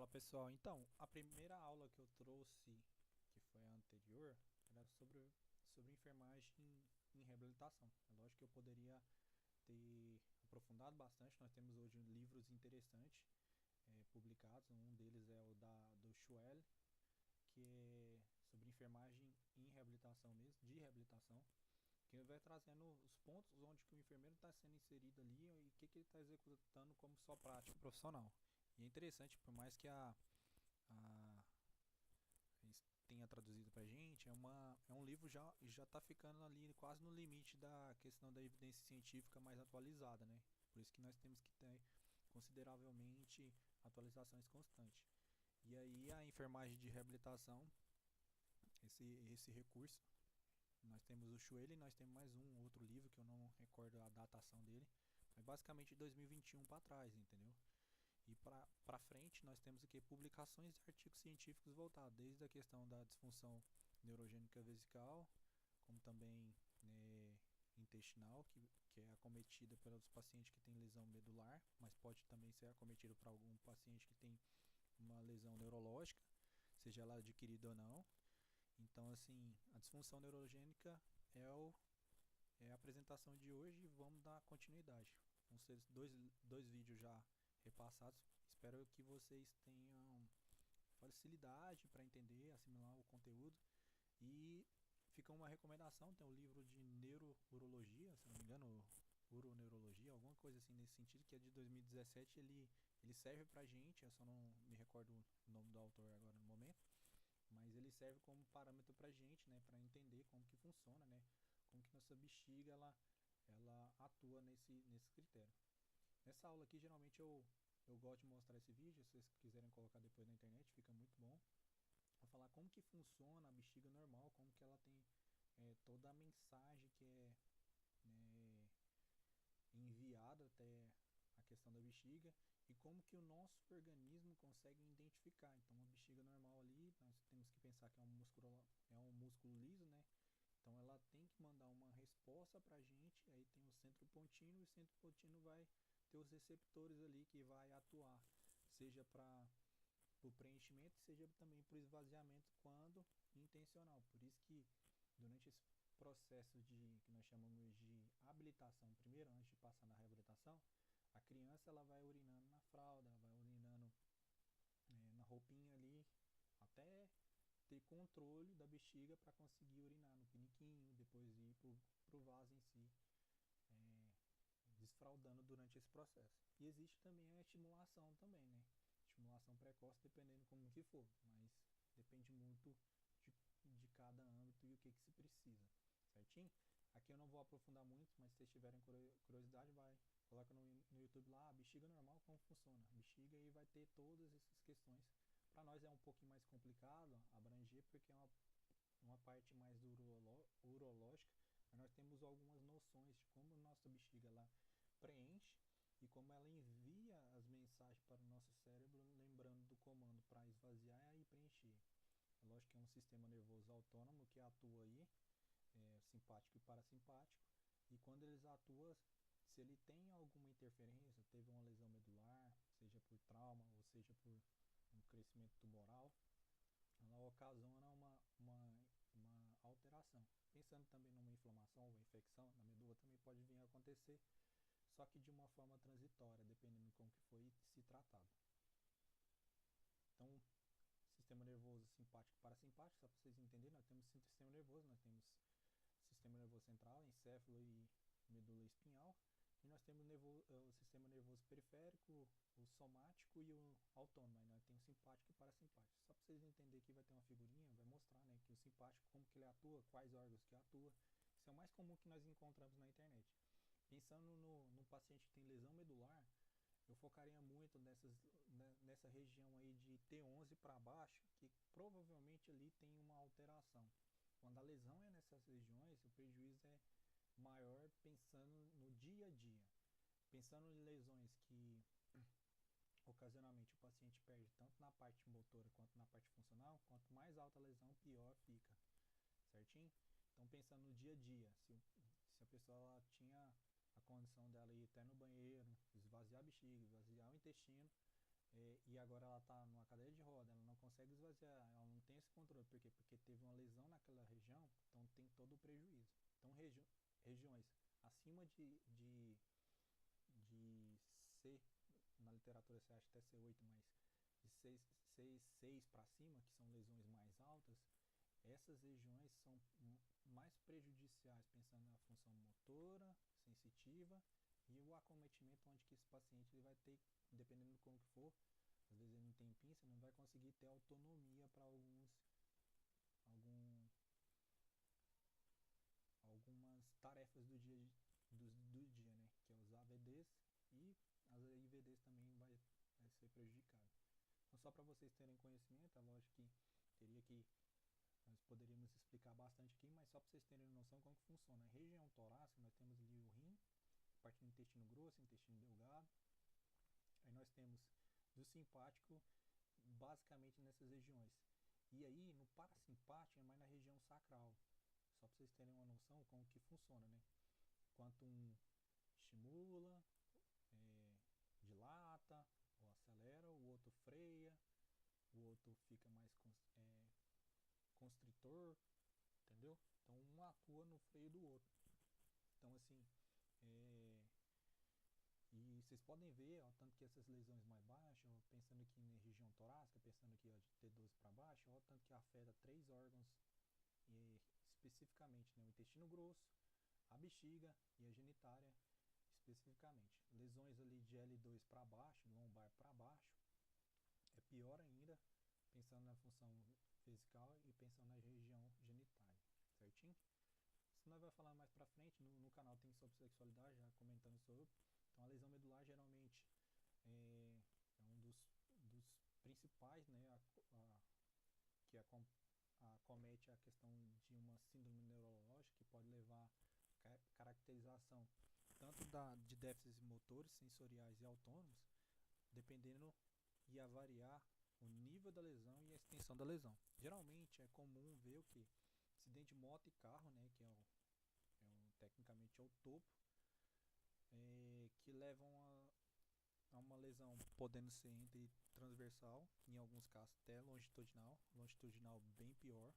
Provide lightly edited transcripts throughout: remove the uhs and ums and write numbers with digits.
Fala pessoal, então a primeira aula que eu trouxe, que foi a anterior, era sobre enfermagem em reabilitação. É lógico que eu poderia ter aprofundado bastante. Nós temos hoje livros interessantes publicados. Um deles é o do Schwell, que é sobre enfermagem em reabilitação mesmo, de reabilitação, que vai trazendo os pontos onde que o enfermeiro está sendo inserido ali e o que ele está executando como sua prática profissional. E é interessante, por mais que a tenha traduzido pra gente, é um livro já tá ficando ali quase no limite da questão da evidência científica mais atualizada, né? Por isso que nós temos que ter consideravelmente atualizações constantes. E aí a enfermagem de reabilitação, esse recurso, nós temos o Schwelle e nós temos mais um outro livro que eu não recordo a datação dele, mas basicamente de 2021 para trás, entendeu? E para frente nós temos aqui publicações de artigos científicos voltados desde a questão da disfunção neurogênica vesical, como também intestinal, que é acometida pelos pacientes que têm lesão medular, mas pode também ser acometida por algum paciente que tem uma lesão neurológica, seja ela adquirida ou não. Então, assim, a disfunção neurogênica é a apresentação de hoje e vamos dar continuidade. Vão ser dois vídeos já repassados. Espero que vocês tenham facilidade para entender, assimilar o conteúdo. E fica uma recomendação: tem um livro de neurourologia, se não me engano, uroneurologia, alguma coisa assim nesse sentido, que é de 2017. Ele serve pra gente, eu só não me recordo o nome do autor agora no momento, mas ele serve como parâmetro pra gente, né, para entender como que funciona, né, como que nossa bexiga ela atua nesse critério. Nessa aula aqui, geralmente eu gosto de mostrar esse vídeo, se vocês quiserem colocar depois na internet, fica muito bom. Vou falar como que funciona a bexiga normal, como que ela tem toda a mensagem que é né, enviada até a questão da bexiga e como que o nosso organismo consegue identificar. Então, uma bexiga normal ali, nós temos que pensar que é um músculo liso, né? Então, ela tem que mandar uma resposta para a gente. Aí tem o centro pontínuo e o centro pontínuo vai ter os receptores ali que vai atuar, seja para o preenchimento, seja também para o esvaziamento quando intencional. Por isso que durante esse processo de que nós chamamos de habilitação, primeiro antes de passar na reabilitação, a criança ela vai urinando na fralda, ela vai urinando na roupinha ali, até ter controle da bexiga para conseguir urinar no piniquinho, depois ir pro vaso em si, é, desfraldando durante esse processo. E existe também a estimulação também, né? Estimulação precoce dependendo como que for, mas depende muito de cada âmbito e o que se precisa, certinho? Aqui eu não vou aprofundar muito, mas se vocês tiverem curiosidade, coloca no YouTube lá, bexiga normal, como funciona. Bexiga e vai ter todas essas questões. Para nós é um pouquinho mais complicado abranger, porque é uma parte mais urológica, mas nós temos algumas noções de como a nossa bexiga ela preenche e como ela envia as mensagens para o nosso cérebro, lembrando do comando para esvaziar e preencher. É lógico que é um sistema nervoso autônomo que atua aí, simpático e parasimpático, e quando eles atuam, se ele tem alguma interferência, teve uma lesão medular, seja por trauma ou seja por um crescimento tumoral, ela ocasiona uma alteração. Pensando também numa inflamação ou infecção na medula também pode vir a acontecer, só que de uma forma transitória, dependendo de como que foi se tratado. Então, sistema nervoso simpático e parasimpático, só para vocês entenderem, nós temos sistema nervoso, nós temos sistema nervoso central, encéfalo e medula espinhal, e nós temos o sistema nervoso periférico, o somático e o autônomo. Aí nós temos o simpático e o parasimpático. Só para vocês entenderem que vai ter uma figurinha, vai mostrar, né, que o simpático, como que ele atua, quais órgãos que atua. Isso é o mais comum que nós encontramos na internet. Pensando no paciente que tem lesão medular, eu focaria muito nessa região aí de T11 para baixo, que provavelmente ali tem uma alteração. Quando a lesão é nessas regiões, o prejuízo é maior pensando no dia a dia. Pensando em lesões que ocasionalmente o paciente perde tanto na parte motora quanto na parte funcional, quanto mais alta a lesão, pior fica, certinho? Então pensando no dia a dia, se a pessoa ela tinha a condição dela ir até no banheiro, esvaziar a bexiga, esvaziar o intestino, e agora ela está numa cadeira de roda, ela não consegue esvaziar, ela não tem esse controle. Por quê? Porque teve uma lesão naquela região, então tem todo o prejuízo. Então, regiões acima de C, na literatura você acha até C8, mas de 6 para cima, que são lesões mais altas, essas regiões são mais prejudiciais, pensando na função motora, sensitiva e o acometimento, onde que esse paciente ele vai ter, dependendo de como que for, às vezes ele não tem pinça, não vai conseguir ter autonomia para algum, algumas tarefas do dia, né? Que é os AVDs e as IVDs também vai ser prejudicado. Então, só para vocês terem conhecimento, é lógico que teria que nós poderíamos explicar bastante aqui, mas só para vocês terem noção como que funciona. A região torácica, nós temos ali o rim, a parte do intestino grosso, intestino delgado. Aí nós temos do simpático, basicamente nessas regiões. E aí, no parasimpático, é mais na região sacral. Só para vocês terem uma noção como que funciona, né? Enquanto um estimula, dilata ou acelera, o outro freia, o outro fica mais constritor, entendeu? Então um atua no freio do outro. Então assim, e vocês podem ver, ó, tanto que essas lesões mais baixas, ó, pensando aqui na região torácica, pensando aqui ó, de T12 para baixo, ó, tanto que afeta 3 órgãos especificamente, né, o intestino grosso, a bexiga e a genitária especificamente. Lesões ali de L2 para baixo, lombar para baixo, é pior ainda, pensando na função vesical e pensando na região genitália, certinho? Isso nós vai falar mais pra frente, no canal tem sobre sexualidade, já comentando sobre. Então a lesão medular geralmente é um dos principais, né, que acomete a questão de uma síndrome neurológica que pode levar a caracterização tanto de déficits motores, sensoriais e autônomos, dependendo e a variar o nível da lesão e a extensão da lesão. Geralmente é comum ver o que? Acidente de moto e carro, né, que tecnicamente é o topo, que levam a uma lesão podendo ser entre transversal, em alguns casos até longitudinal bem pior,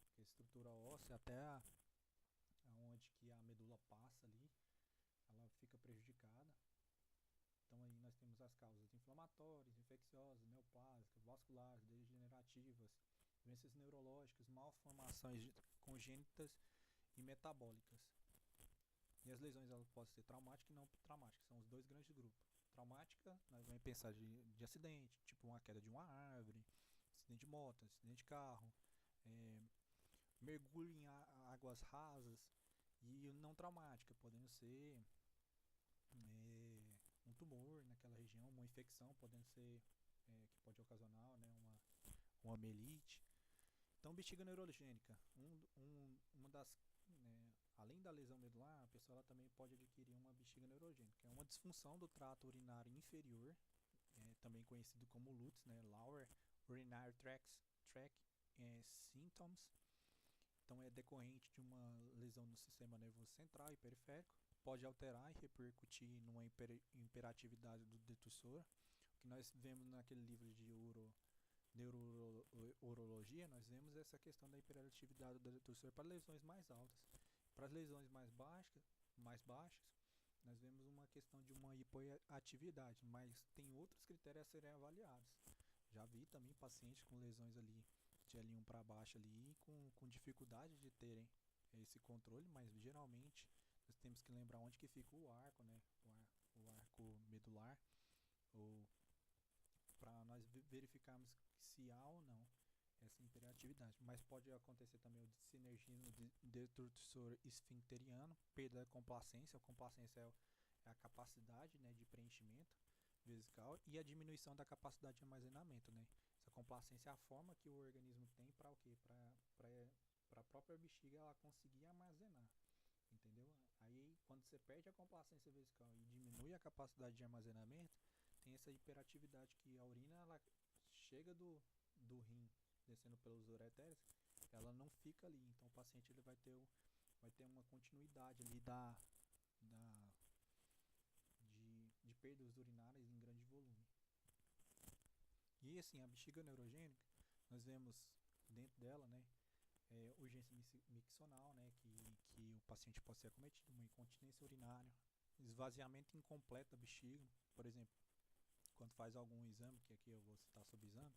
porque a estrutura óssea até onde que a medula passa ali, ela fica prejudicada. Então aí nós temos as causas inflamatórias, infecciosas, neoplásicas, vasculares, degenerativas, doenças neurológicas, malformações congênitas e metabólicas. E as lesões elas podem ser traumáticas e não traumáticas, são os dois grandes grupos. Traumática, nós vamos pensar de acidente, tipo uma queda de uma árvore, acidente de moto, acidente de carro, mergulho em águas rasas, e não traumática, podendo ser um tumor naquela região, uma infecção, podendo ser que pode ocasionar, né, uma mielite. Então, bexiga neurogênica, uma das, né, além da lesão medular, a pessoa ela também pode adquirir uma bexiga neurogênica, que é uma disfunção do trato urinário inferior, também conhecido como LUTS, né, Lower Urinary Tract Symptoms. Então, é decorrente de uma lesão no sistema nervoso central e periférico, pode alterar e repercutir numa hiperatividade do detursor, o que nós vemos naquele livro de neurologia, nós vemos essa questão da hiperatividade do detursor para lesões mais altas. Para as lesões mais baixas, nós vemos uma questão de uma hipoatividade, mas tem outros critérios a serem avaliados. Já vi também pacientes com lesões ali de L1 para baixo ali com dificuldade de terem esse controle, mas geralmente nós temos que lembrar onde que fica o arco, né? O arco medular, ou para nós verificarmos se há ou não essa hiperatividade. Mas pode acontecer também o sinergismo detursor esfincteriano, perda da complacência. A complacência é a capacidade, né, de preenchimento vesical, e a diminuição da capacidade de armazenamento, né? Essa complacência é a forma que o organismo tem para o quê? Para a própria bexiga ela conseguir armazenar, entendeu? Aí quando você perde a complacência vesical e diminui a capacidade de armazenamento, tem essa hiperatividade que a urina ela chega do rim descendo pelos ureteres, ela não fica ali, então o paciente ele vai ter uma continuidade ali de perdas urinárias em grande volume. aí assim, a bexiga neurogênica, nós vemos dentro dela, né, urgência miccional, né, que o paciente pode ser acometido, uma incontinência urinária, esvaziamento incompleto da bexiga, por exemplo, quando faz algum exame, que aqui eu vou citar sobre exame,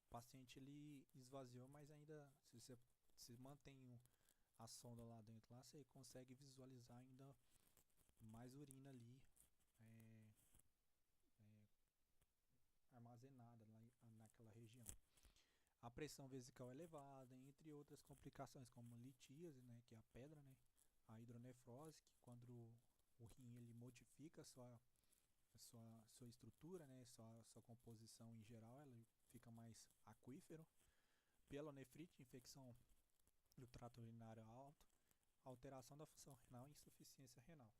o paciente ele esvaziou, mas ainda, se você se mantém a sonda lá dentro, lá você consegue visualizar ainda mais urina ali, é, armazenada lá naquela região. A pressão vesical elevada, entre outras complicações como litíase, né, que é a pedra, né, a hidronefrose, que quando o rim ele modifica sua estrutura, né, sua composição em geral, ela fica mais aquífero, pielonefrite, infecção do trato urinário alto, alteração da função renal e insuficiência renal.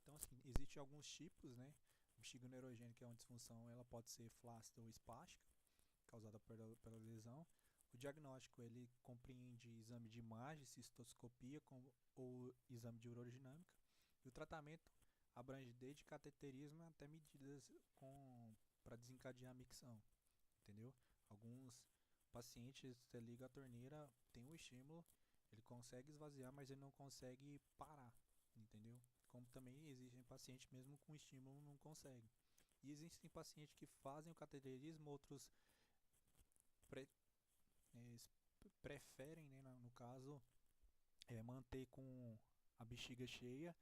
Então, assim, existem alguns tipos, né? A bexiga neurogênica é uma disfunção, ela pode ser flácida ou espástica, causada pela lesão. O diagnóstico, ele compreende exame de imagem, cistoscopia ou exame de urodinâmica. E o tratamento abrange desde cateterismo até medidas para desencadear a micção, entendeu? Alguns pacientes, você liga a torneira, tem um estímulo, ele consegue esvaziar, mas ele não consegue parar, entendeu? Como também existem pacientes mesmo com estímulo não conseguem. E existem pacientes que fazem o cateterismo, outros pre, é, preferem, né, no caso, manter com a bexiga cheia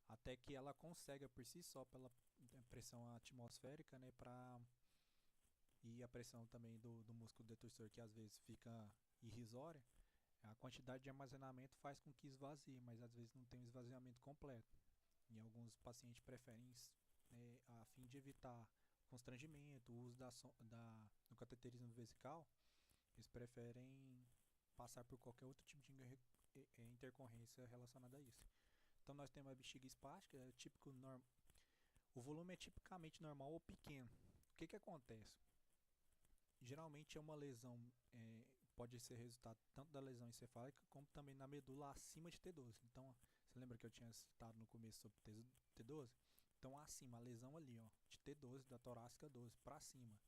até que ela consiga por si só pela pressão atmosférica, né, e a pressão também do músculo detursor que às vezes fica irrisória, a quantidade de armazenamento faz com que esvazie, mas às vezes não tem um esvaziamento completo. E alguns pacientes preferem, a fim de evitar constrangimento, o uso do cateterismo vesical, eles preferem passar por qualquer outro tipo de intercorrência relacionada a isso. Então nós temos a bexiga espástica, o volume é tipicamente normal ou pequeno. O que acontece? Geralmente é uma lesão, pode ser resultado tanto da lesão encefálica como também na medula acima de T12. Então, você lembra que eu tinha citado no começo sobre T12? Então, acima, a lesão ali, ó, de T12, da torácica 12, para cima,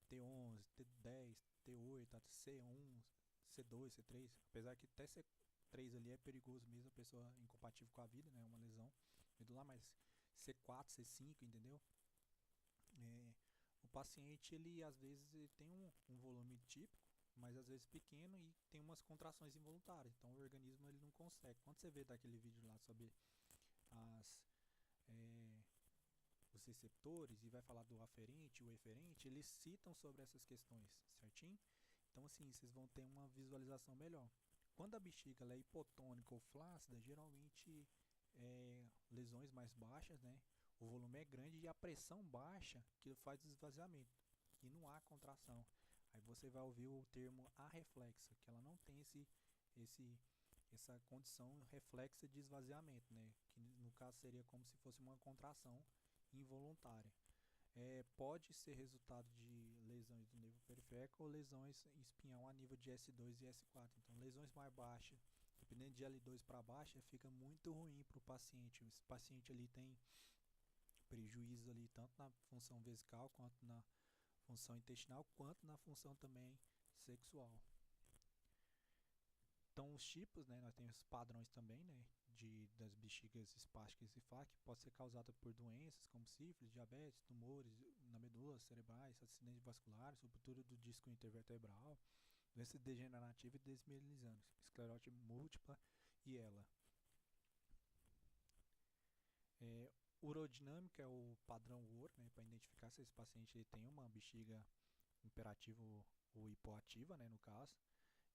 T11, T10, T8, C1, C2, C3, apesar que até C3 ali é perigoso mesmo, a pessoa é incompatível com a vida, né, uma lesão medular, mas C4, C5, entendeu? O paciente, ele às vezes ele tem um volume típico, mas às vezes pequeno e tem umas contrações involuntárias, então o organismo ele não consegue. Quando você vê daquele vídeo lá sobre as, é, os receptores e vai falar do aferente e o eferente, eles citam sobre essas questões, certinho? Então assim, vocês vão ter uma visualização melhor. Quando a bexiga ela é hipotônica ou flácida, geralmente lesões mais baixas, né? O volume é grande e a pressão baixa que faz o esvaziamento e não há contração. Aí você vai ouvir o termo arreflexa, que ela não tem esse essa condição reflexa de esvaziamento, né? Que no caso seria como se fosse uma contração involuntária. Pode ser resultado de lesões do nervo periférico ou lesões espinhal a nível de S2 e S4. Então, lesões mais baixas, dependendo de L2 para baixo, fica muito ruim para o paciente. Esse paciente ali tem prejuízo ali tanto na função vesical quanto na função intestinal, quanto na função também sexual. Então, os tipos, né, nós temos padrões também, né, das bexigas espásticas e FAC, que pode ser causada por doenças como sífilis, diabetes, tumores na medula cerebrais, acidentes vasculares, ruptura do disco intervertebral, doenças degenerativas e desmielinizantes, esclerose múltipla e ela. Urodinâmica é o padrão ouro, né, para identificar se esse paciente ele tem uma bexiga imperativa ou hipoativa, né, no caso.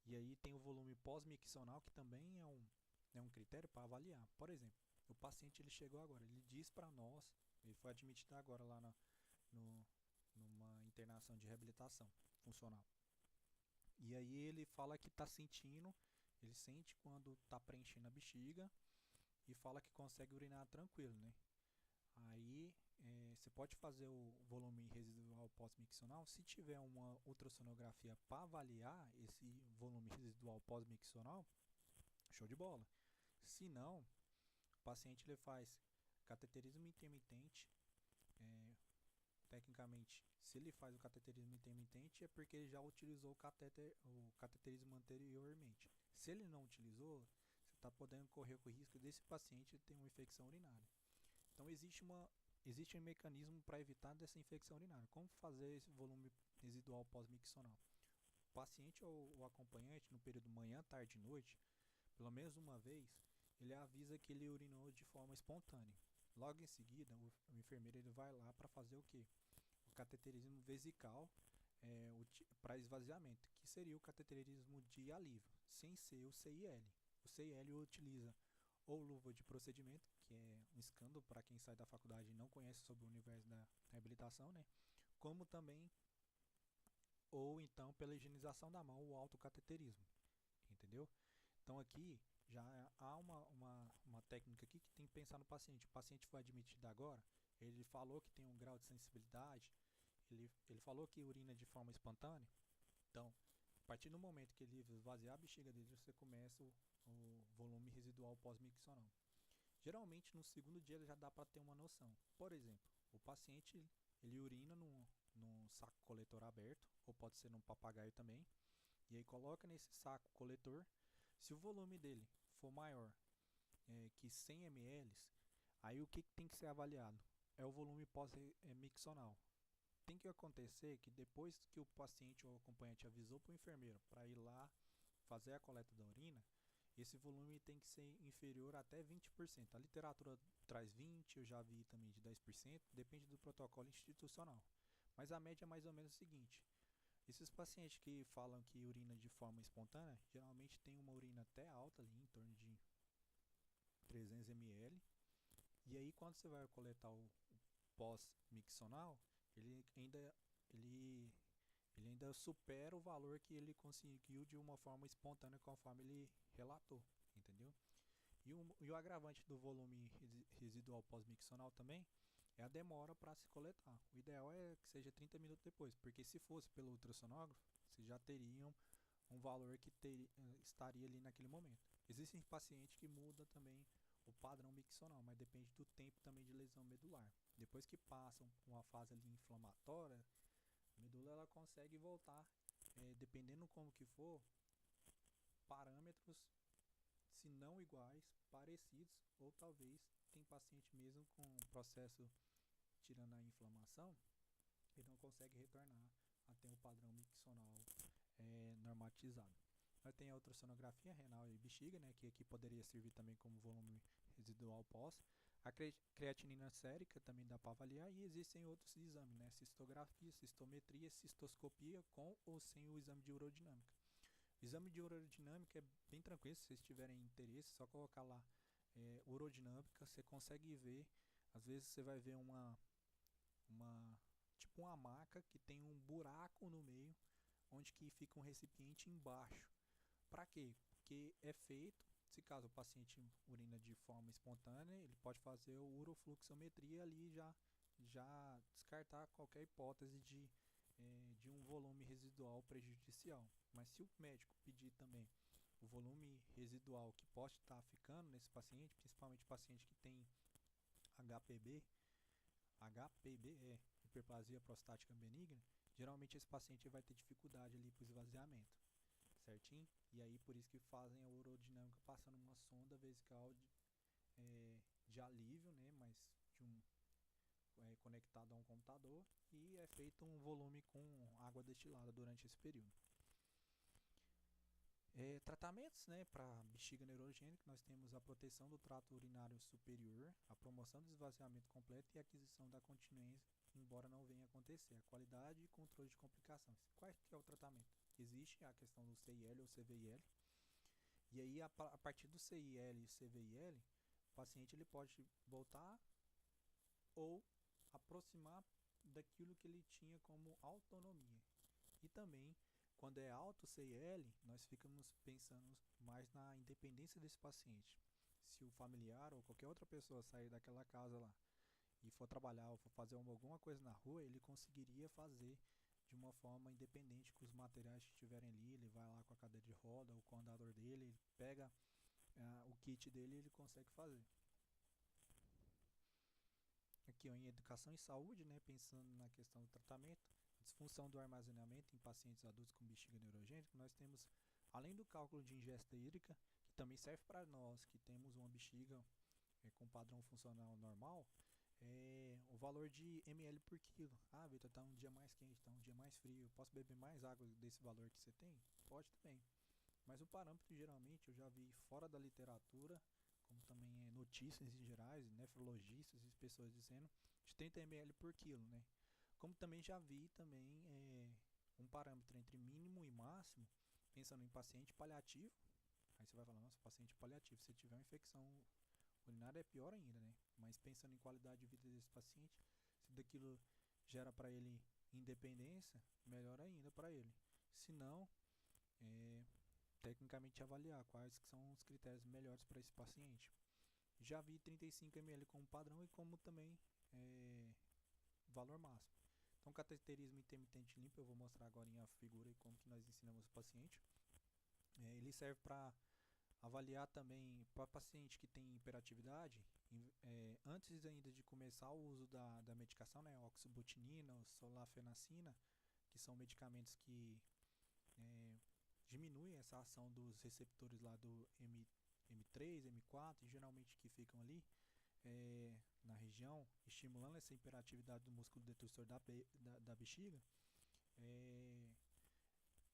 E aí tem o volume pós-miccional, que também é um critério para avaliar. Por exemplo, o paciente ele chegou agora, ele diz para nós, ele foi admitido agora lá numa internação de reabilitação funcional. E aí ele fala que está sentindo, ele sente quando está preenchendo a bexiga e fala que consegue urinar tranquilo, né? Aí você pode fazer o volume residual pós-miccional. Se tiver uma ultrassonografia para avaliar esse volume residual pós-miccional, show de bola. Se não, o paciente ele faz cateterismo intermitente, geralmente, se ele faz o cateterismo intermitente, é porque ele já utilizou o cateterismo anteriormente. Se ele não utilizou, você está podendo correr o risco desse paciente ter uma infecção urinária. Então existe um mecanismo para evitar dessa infecção urinária. Como fazer esse volume residual pós-miccional? O paciente ou o acompanhante, no período manhã, tarde e noite, pelo menos uma vez, ele avisa que ele urinou de forma espontânea. Logo em seguida, o enfermeiro ele vai lá para fazer o quê? O cateterismo vesical para esvaziamento, que seria o cateterismo de alívio, sem ser o CIL. O CIL utiliza ou luva de procedimento, que é um escândalo para quem sai da faculdade e não conhece sobre o universo da reabilitação, né? Como também, ou então pela higienização da mão, o autocateterismo, entendeu? Então aqui já há uma técnica aqui que tem que pensar no paciente. O paciente foi admitido agora, ele falou que tem um grau de sensibilidade, ele falou que urina de forma espontânea. Então, a partir do momento que ele esvaziar a bexiga dele, você começa o volume residual pós-miccional. Geralmente, no segundo dia, já dá para ter uma noção. Por exemplo, o paciente ele urina num saco coletor aberto, ou pode ser num papagaio também, e aí coloca nesse saco coletor. Se o volume dele for maior que 100 ml, aí o que tem que ser avaliado? É o volume pós-miccional. Tem que acontecer que depois que o paciente ou o acompanhante avisou para o enfermeiro para ir lá fazer a coleta da urina, esse volume tem que ser inferior até 20%. A literatura traz 20%, eu já vi também de 10%, depende do protocolo institucional. Mas a média é mais ou menos o seguinte: esses pacientes que falam que urina de forma espontânea, geralmente tem uma urina até alta ali, em torno de 300 ml. E aí quando você vai coletar o pós-miccional, ele, ele ainda supera o valor que ele conseguiu de uma forma espontânea conforme ele relatou, entendeu? E o agravante do volume residual pós-miccional também é a demora para se coletar. O ideal é que seja 30 minutos depois, porque se fosse pelo ultrassonógrafo, vocês já teriam um valor que estaria ali naquele momento. Existem pacientes que mudam também o padrão miccional, mas depende do tempo também de lesão medular. Depois que passam uma fase ali inflamatória, a medula ela consegue voltar, dependendo como que for, parâmetros, se não iguais, parecidos, ou talvez tem paciente mesmo com processo tirando a inflamação, ele não consegue retornar até o padrão miccional normatizado. Nós tem a ultrassonografia renal e bexiga, né, que aqui poderia servir também como volume residual pós. A creatinina sérica também dá para avaliar, e existem outros exames, né, cistografia, cistometria, cistoscopia, com ou sem o exame de urodinâmica. O exame de urodinâmica é bem tranquilo, se vocês tiverem interesse, só colocar lá urodinâmica, você consegue ver, às vezes você vai ver tipo uma maca que tem um buraco no meio, onde que fica um recipiente embaixo. Para quê? Porque é feito, se caso o paciente urina de forma espontânea, ele pode fazer o urofluxometria ali já descartar qualquer hipótese de um volume residual prejudicial. Mas se o médico pedir também o volume residual que pode estar ficando nesse paciente, principalmente paciente que tem HPB é hiperplasia prostática benigna, geralmente esse paciente vai ter dificuldade ali para o esvaziamento, certinho? E aí por isso que fazem a urodinâmica passando uma sonda vesical de alívio, né? Mas conectado a um computador, e é feito um volume com água destilada durante esse período. Tratamentos, né, para bexiga neurogênica, nós temos a proteção do trato urinário superior, a promoção do esvaziamento completo e a aquisição da continência, embora não venha acontecer, a qualidade e controle de complicações. Qual que é o tratamento? Existe a questão do CIL ou CVIL, e aí a partir do CIL e CVIL, o paciente ele pode voltar ou aproximar daquilo que ele tinha como autonomia. E também, quando é alto CIL, nós ficamos pensando mais na independência desse paciente. Se o familiar ou qualquer outra pessoa sair daquela casa lá e for trabalhar ou for fazer alguma coisa na rua, ele conseguiria fazer de uma forma independente com os materiais que estiverem ali. Ele vai lá com a cadeira de roda ou com o andador dele, ele pega o kit dele e ele consegue fazer. aqui ó, em educação e saúde, né, pensando na questão do tratamento, disfunção do armazenamento em pacientes adultos com bexiga neurogênica, nós temos, além do cálculo de ingesta hídrica, que também serve para nós que temos uma bexiga com padrão funcional normal, o valor de ml por quilo. Ah, Vitor, tá um dia mais quente, tá um dia mais frio, eu posso beber mais água desse valor que você tem? Pode também. Mas o parâmetro, geralmente, eu já vi fora da literatura, como também notícias em gerais, nefrologistas e pessoas dizendo, de 30 ml por quilo, né? Como também já vi também um parâmetro entre mínimo e máximo, pensando em paciente paliativo. Aí você vai falar, nossa, paciente paliativo, se tiver uma infecção urinária é pior ainda, né? Mas pensando em qualidade de vida desse paciente, se daquilo gera para ele independência, melhor ainda para ele. Se não, tecnicamente avaliar quais que são os critérios melhores para esse paciente. Já vi 35 ml como padrão e como também valor máximo. Então, cateterismo intermitente limpo, eu vou mostrar agora em a figura e como que nós ensinamos o paciente. Ele serve para avaliar também para paciente que tem hiperatividade, antes ainda de começar o uso da medicação, né, oxabutinina, solafenacina, que são medicamentos que diminuem essa ação dos receptores lá do M3, M4, geralmente que ficam ali na região, estimulando essa hiperatividade do músculo detrusor da bexiga,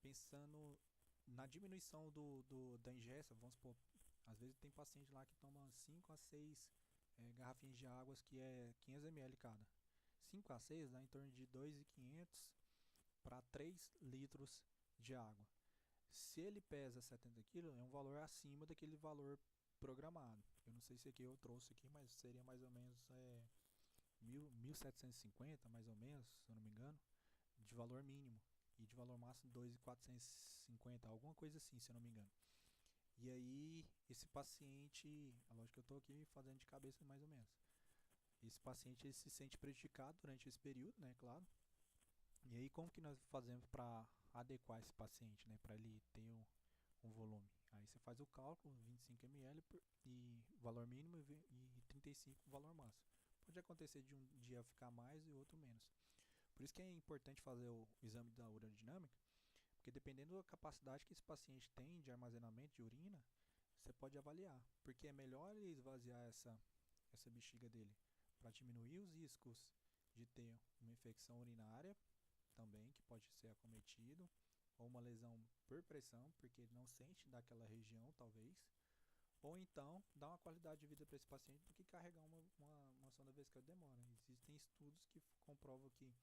pensando na diminuição da ingesta. Vamos supor, às vezes tem paciente lá que toma 5 a 6 garrafinhas de águas que é 500 ml cada. 5 a 6 dá em torno de 2.500 para 3 litros de água. Se ele pesa 70 kg, é um valor acima daquele valor programado. Eu não sei se aqui eu trouxe aqui, mas seria mais ou menos 1.750, mais ou menos, se eu não me engano, de valor mínimo. E de valor máximo 2.450, alguma coisa assim, se eu não me engano. E aí, esse paciente, a lógica que eu estou aqui fazendo de cabeça mais ou menos. Esse paciente ele se sente prejudicado durante esse período, né, claro. E aí, como que nós fazemos para adequar esse paciente, né, para ele ter um volume? Aí você faz o cálculo, 25 ml e valor mínimo e 35 valor máximo. Pode acontecer de um dia ficar mais e outro menos. Por isso que é importante fazer o exame da urodinâmica, porque dependendo da capacidade que esse paciente tem de armazenamento de urina, você pode avaliar. Porque é melhor ele esvaziar essa bexiga dele para diminuir os riscos de ter uma infecção urinária também, que pode ser acometido, ou uma lesão por pressão, porque ele não sente daquela região, talvez. Ou então, dar uma qualidade de vida para esse paciente do que carregar uma sonda vesical demora. Existem estudos que comprovam que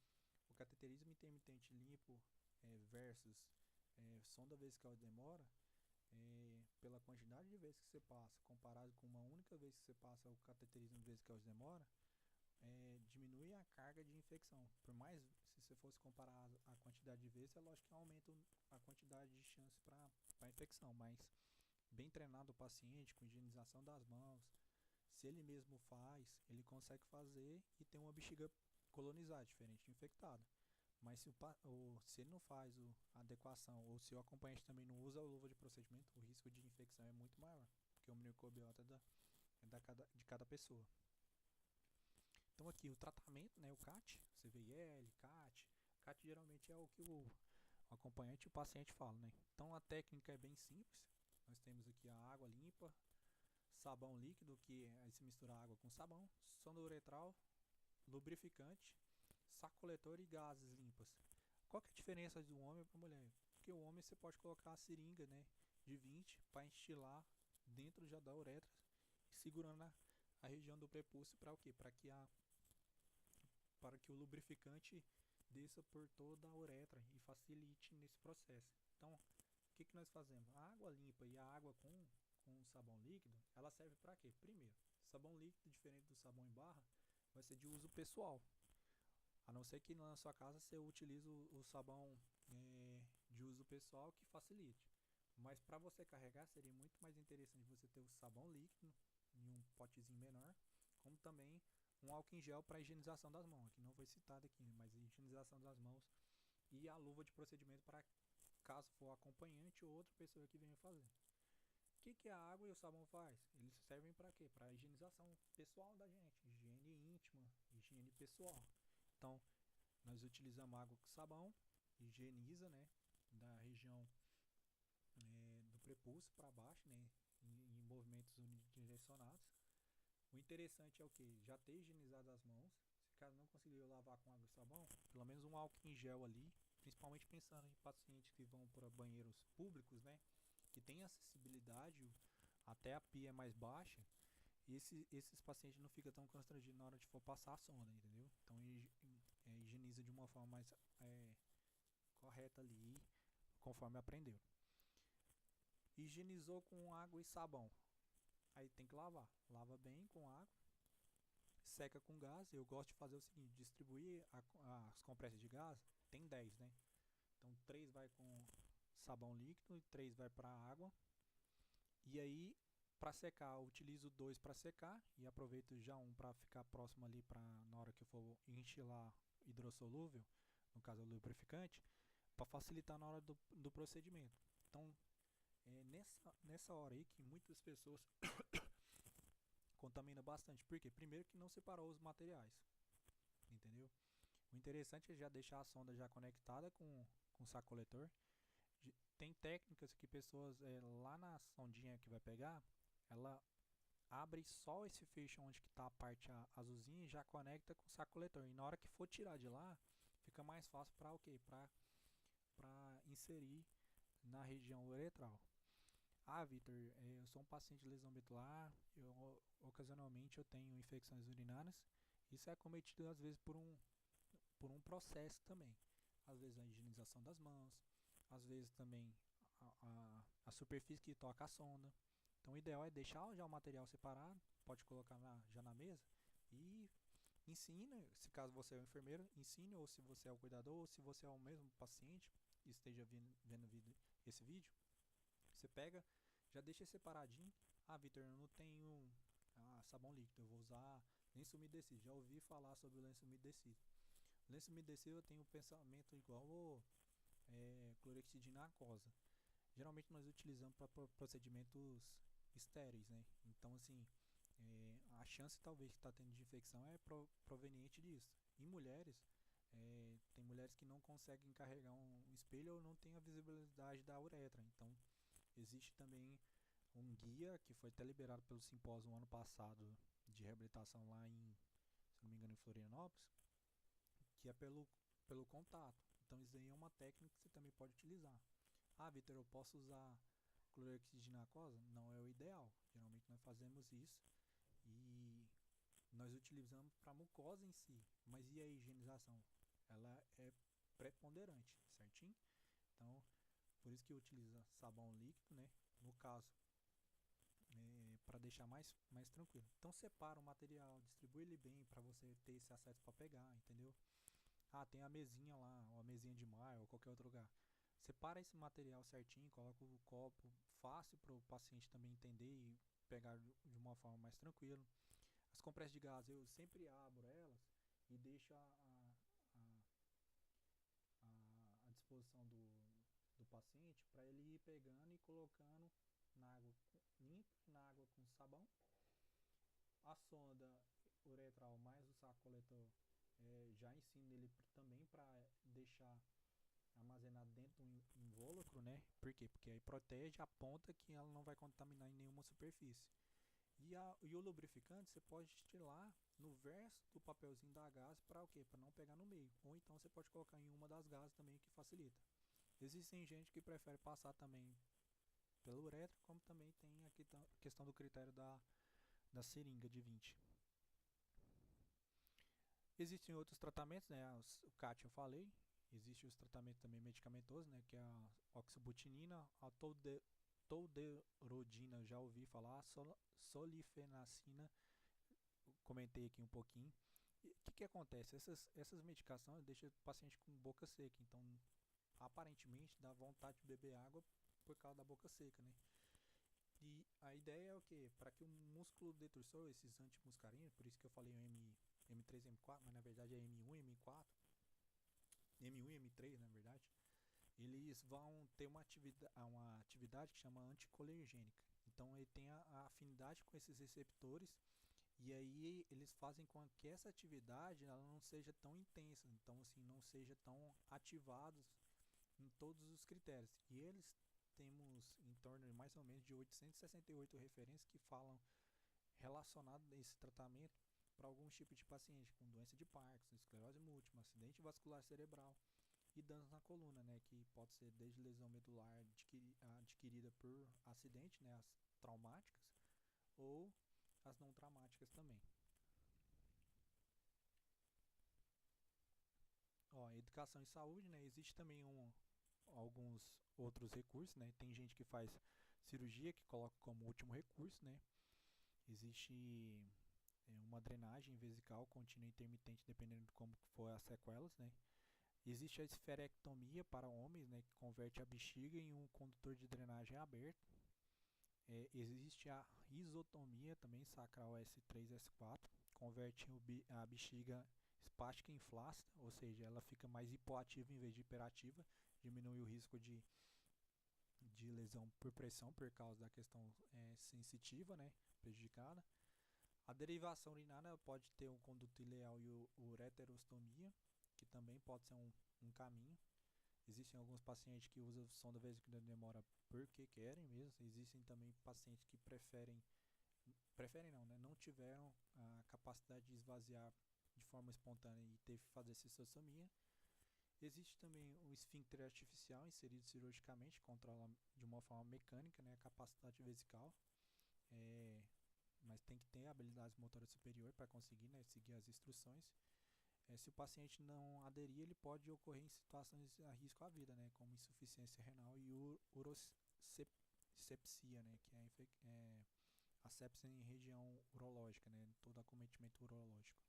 o cateterismo intermitente limpo versus sonda vesical demora, pela quantidade de vezes que você passa, comparado com uma única vez que você passa o cateterismo vesical demora, diminui a carga de infecção. Por mais, se você fosse comparar a quantidade de vezes, é lógico que aumenta a quantidade de chance para infecção, mas bem treinado o paciente, com higienização das mãos, se ele mesmo faz, ele consegue fazer e ter uma bexiga colonizada, diferente de infectada. Mas se ele não faz a adequação, ou se o acompanhante também não usa a luva de procedimento, o risco de infecção é muito maior, porque o microbiota de cada pessoa. Então aqui o tratamento, né, o CAT, CVIL, CAT. CAT geralmente é o que o acompanhante e o paciente falam, né? Então a técnica é bem simples. Nós temos aqui a água limpa, sabão líquido, que aí se mistura água com sabão, sonda uretral, lubrificante, saco coletor e gases limpas. Qual que é a diferença de um homem para mulher? Porque o homem você pode colocar a seringa, né, de 20 para instilar dentro já da uretra, segurando a região do prepúcio para o quê? Para que o lubrificante desça por toda a uretra e facilite nesse processo. Então, o que nós fazemos? A água limpa e a água com sabão líquido, ela serve para quê? Primeiro, sabão líquido, diferente do sabão em barra, vai ser de uso pessoal. A não ser que na sua casa você utilize o sabão de uso pessoal que facilite. Mas para você carregar, seria muito mais interessante você ter o sabão líquido em um potezinho menor, como também um álcool em gel para higienização das mãos, que não foi citado aqui, mas higienização das mãos, e a luva de procedimento para caso for acompanhante ou outra pessoa que venha fazer. O que a água e o sabão faz? Eles servem para quê? Para a higienização pessoal da gente, higiene íntima, pessoal. Então, nós utilizamos água com sabão, higieniza, né, da região do prepúcio para baixo, né, em movimentos unidirecionados. O interessante é o que? Já ter higienizado as mãos. Se caso não conseguir lavar com água e sabão, pelo menos um álcool em gel ali, principalmente pensando em pacientes que vão para banheiros públicos, né, que tem acessibilidade, até a pia é mais baixa, esses pacientes não ficam tão constrangidos na hora de for passar a sonda, entendeu? Então higieniza de uma forma mais correta ali, conforme aprendeu. Higienizou com água e sabão, aí tem que lavar. Lava bem com água, seca com gás. Eu gosto de fazer o seguinte: distribuir as compressas de gás, tem 10, né? Então 3 vai com sabão líquido e 3 vai para água. E aí, para secar, eu utilizo 2 para secar e aproveito já um para ficar próximo ali para na hora que eu for enchilar hidrossolúvel, no caso o lubrificante, para facilitar na hora do procedimento. Então, nessa hora aí que muitas pessoas contamina bastante. Por quê? Primeiro que não separou os materiais, entendeu? O interessante é já deixar a sonda já conectada com o saco coletor. Tem técnicas que pessoas lá na sondinha que vai pegar, ela abre só esse feixe onde que está a parte azulzinha e já conecta com o saco coletor. E na hora que for tirar de lá, fica mais fácil para o quê? Para inserir na região uretral. Ah, Vitor, eu sou um paciente de lesão medular, ocasionalmente eu tenho infecções urinárias. Isso é cometido às vezes por um processo também. Às vezes a higienização das mãos, às vezes também a superfície que toca a sonda. Então o ideal é deixar já o material separado, pode colocar já na mesa e ensina, se caso você é o enfermeiro, ensine, ou se você é o cuidador, ou se você é o mesmo paciente e esteja vendo esse vídeo, você pega, já deixa separadinho. Ah, Vitor, eu não tenho sabão líquido, eu vou usar lenço umedecido. Já ouvi falar sobre o lenço umedecido. Lenço umedecido eu tenho um pensamento igual ao clorexidina aquosa. Geralmente nós utilizamos para procedimentos estéreis, né? Então, assim, a chance talvez que está tendo de infecção é proveniente disso. Em mulheres, tem mulheres que não conseguem carregar um espelho ou não tem a visibilidade da uretra. Então, existe também um guia que foi até liberado pelo simpósio ano passado de reabilitação lá em, se não me engano, em Florianópolis, que é pelo contato. Então isso aí é uma técnica que você também pode utilizar. Ah, Vitor, eu posso usar clorexidina aquosa? Não é o ideal. Geralmente nós fazemos isso e nós utilizamos para mucosa em si. Mas e a higienização? Ela é preponderante, certinho? Então, por isso que utiliza sabão líquido, né? No caso, para deixar mais tranquilo. Então separa o material, distribui ele bem para você ter esse acesso para pegar, entendeu? Ah, tem a mesinha lá, ou a mesinha de mar, ou qualquer outro lugar. Separa esse material certinho, coloca o copo fácil para o paciente também entender e pegar de uma forma mais tranquila. As compressas de gás eu sempre abro elas e deixo à disposição do paciente para ele ir pegando e colocando na água limpa, na água com sabão. A sonda uretral mais o saco coletor já ensino ele também para deixar armazenado dentro do invólucro, né? Por quê? Porque aí protege a ponta que ela não vai contaminar em nenhuma superfície. E o lubrificante você pode estilar no verso do papelzinho da gás para o quê? Para não pegar no meio. Ou então você pode colocar em uma das gases também, que facilita. Existem gente que prefere passar também pela uretra, como também tem a questão do critério da seringa de 20. Existem outros tratamentos, né? O CAT eu falei. Existe os tratamentos também medicamentosos, né? Que é a oxabutinina, a tolderodina, já ouvi falar, solifenacina, comentei aqui um pouquinho. O que acontece? Essas medicações deixam o paciente com boca seca, então aparentemente dá vontade de beber água por causa da boca seca, né? E a ideia é o que? Para que o músculo detrusor, esses antimuscarínicos, por isso que eu falei M3 e M4, mas na verdade é M1 e M4, M1 e M3 na verdade, eles vão ter uma atividade que chama anticolergênica. Então ele tem a afinidade com esses receptores E aí eles fazem com que essa atividade ela não seja tão intensa, então assim não seja tão ativados em todos os critérios. E eles temos em torno de mais ou menos de 868 referências que falam relacionado a esse tratamento para alguns tipos de paciente com doença de Parkinson, esclerose múltipla, acidente vascular cerebral e danos na coluna, né, que pode ser desde lesão medular adquirida por acidente, né, as traumáticas ou as não traumáticas também. Ó, educação e saúde, né, existe também alguns outros recursos, né, tem gente que faz cirurgia que coloca como último recurso, né, existe uma drenagem vesical contínua e intermitente, dependendo de como for as sequelas, né? Existe a esferectomia para homens, né, que converte a bexiga em um condutor de drenagem aberto. Existe a risotomia também sacral S3, S4, converte a bexiga espástica em flácida, ou seja, ela fica mais hipoativa em vez de hiperativa, diminui o risco de lesão por pressão por causa da questão sensitiva, né, prejudicada. A derivação urinária pode ter um conduto ileal e ureterostomia, que também pode ser um caminho. Existem alguns pacientes que usam sonda vesicular de demora porque querem mesmo. Existem também pacientes que preferem não, né? Não tiveram a capacidade de esvaziar de forma espontânea e teve que fazer cistostomia. Existe também o esfíncter artificial inserido cirurgicamente, controla de uma forma mecânica, né, a capacidade vesical. É, mas tem que ter habilidade motora superior para conseguir, né, seguir as instruções. Se o paciente não aderir, ele pode ocorrer em situações a risco à vida, né, como insuficiência renal e urosepsia, né, que é a sepsia em região urológica, né, todo acometimento urológico.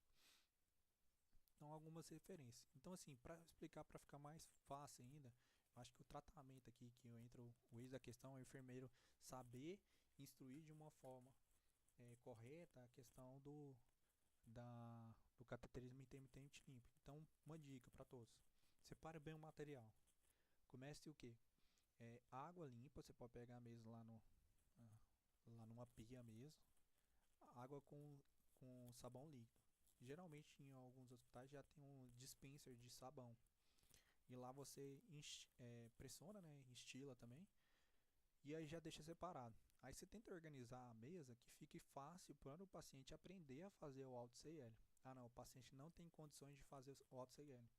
Então, algumas referências. Então, assim, para explicar, para ficar mais fácil ainda, acho que o tratamento aqui, que entra o ex da questão, é o enfermeiro saber instruir de uma forma correta a questão do cateterismo intermitente limpo. Então, uma dica para todos: separe bem o material. Comece o que? Água limpa, você pode pegar mesmo lá numa pia mesmo. Água com sabão líquido. Geralmente em alguns hospitais já tem um dispenser de sabão. E lá você pressiona, né? Instila também. E aí já deixa separado. Aí você tenta organizar a mesa que fique fácil para o paciente aprender a fazer o auto-CL. Ah não, o paciente não tem condições de fazer o auto-CL.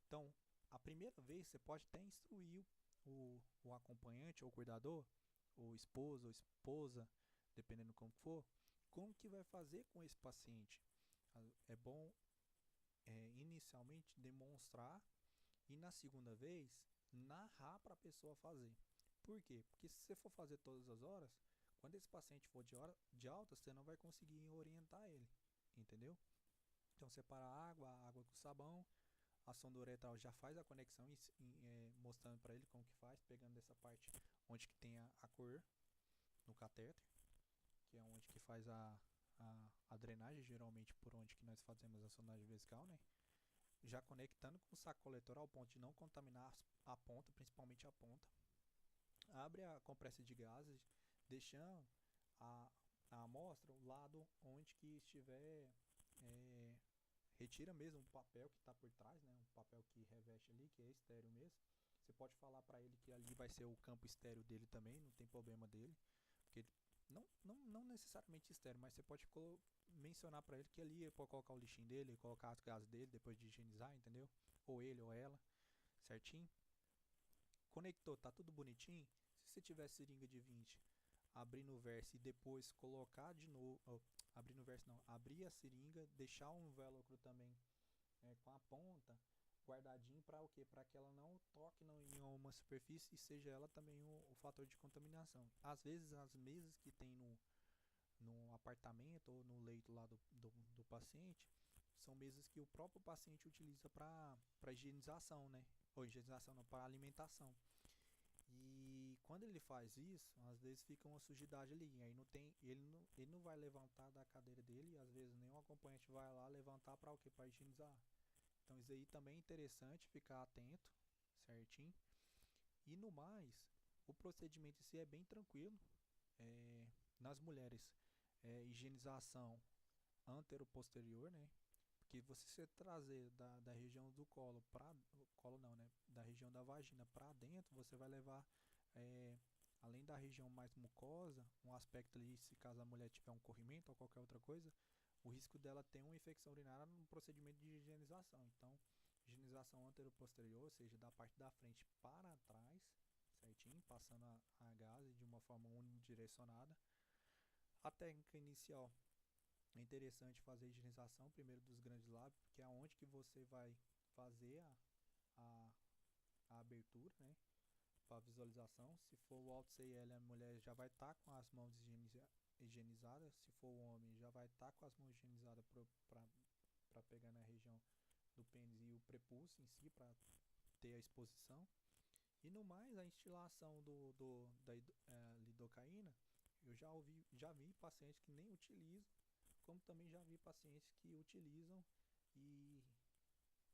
Então, a primeira vez você pode até instruir o acompanhante ou o cuidador, ou esposo ou esposa, dependendo como for, como que vai fazer com esse paciente. É bom inicialmente demonstrar e na segunda vez narrar para a pessoa fazer. Por quê? Porque se você for fazer todas as horas, quando esse paciente for de alta, você não vai conseguir orientar ele, entendeu? Então separa a água com sabão, a sonda uretral já faz a conexão mostrando para ele como que faz, pegando essa parte onde que tem a cor no catéter, que é onde que faz a drenagem, geralmente por onde que nós fazemos a sondagem vesical, né? Já conectando com o saco coletor ao ponto de não contaminar a ponta, principalmente a ponta. Abre a compressa de gases, deixando a amostra o lado onde que estiver retira mesmo o papel que está por trás, né? Um papel que reveste ali, que é estéreo mesmo. Você pode falar para ele que ali vai ser o campo estéreo dele também, não tem problema dele, porque ele, não necessariamente estéreo, mas você pode mencionar para ele que ali ele pode colocar o lixinho dele, colocar as gases dele depois de higienizar, entendeu? Ou ele ou ela, certinho. Conectou, tá tudo bonitinho. Se você tiver seringa de 20, abrir no verso e depois colocar de novo, abrir no verso não, abrir a seringa, deixar um velcro também com a ponta guardadinho para o que? Para que ela não toque em uma superfície e seja ela também o fator de contaminação. Às vezes as mesas que tem no apartamento ou no leito lá do paciente são mesas que o próprio paciente utiliza para higienização, né? Ou higienização não, para alimentação. E quando ele faz isso, às vezes fica uma sujidade ali. Aí não tem, ele não vai levantar da cadeira dele e às vezes nenhum acompanhante vai lá levantar para o que? Para higienizar. Então isso aí também é interessante ficar atento, certinho. E no mais, o procedimento em si é bem tranquilo. Nas mulheres, higienização anteroposterior, né? Porque você trazer da região do colo para colo não, né? Da região da vagina para dentro, você vai levar é, além da região mais mucosa, um aspecto ali, se caso a mulher tiver um corrimento ou qualquer outra coisa, o risco dela ter uma infecção urinária no procedimento de higienização. Então, higienização anteroposterior, ou seja, da parte da frente para trás, certinho, passando a gase de uma forma unidirecionada. A técnica inicial é interessante fazer a higienização primeiro dos grandes lábios, porque é onde que você vai fazer a, a abertura, né? Para visualização. Se for o alto CL, a mulher já vai estar com as mãos higienizadas. Se for o homem, já vai estar com as mãos higienizadas para pegar na região do pênis e o prepúcio em si, para ter a exposição. E no mais, a instilação da lidocaína, eu já vi pacientes que nem utilizam, como também já vi pacientes que utilizam e,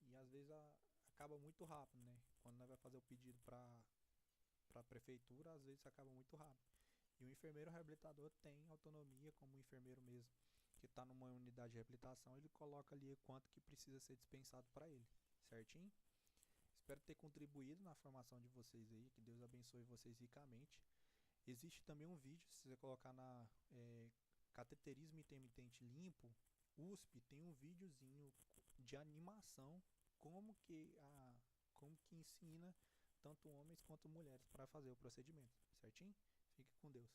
e às vezes acaba muito rápido, né? Quando nós vai fazer o pedido para a prefeitura, às vezes acaba muito rápido. E o enfermeiro reabilitador tem autonomia, como o enfermeiro mesmo, que está numa unidade de reabilitação, ele coloca ali quanto que precisa ser dispensado para ele, certinho? Espero ter contribuído na formação de vocês aí, que Deus abençoe vocês ricamente. Existe também um vídeo, se você colocar na cateterismo intermitente limpo, USP, tem um videozinho de animação como que ensina tanto homens quanto mulheres para fazer o procedimento, certinho? Fique com Deus.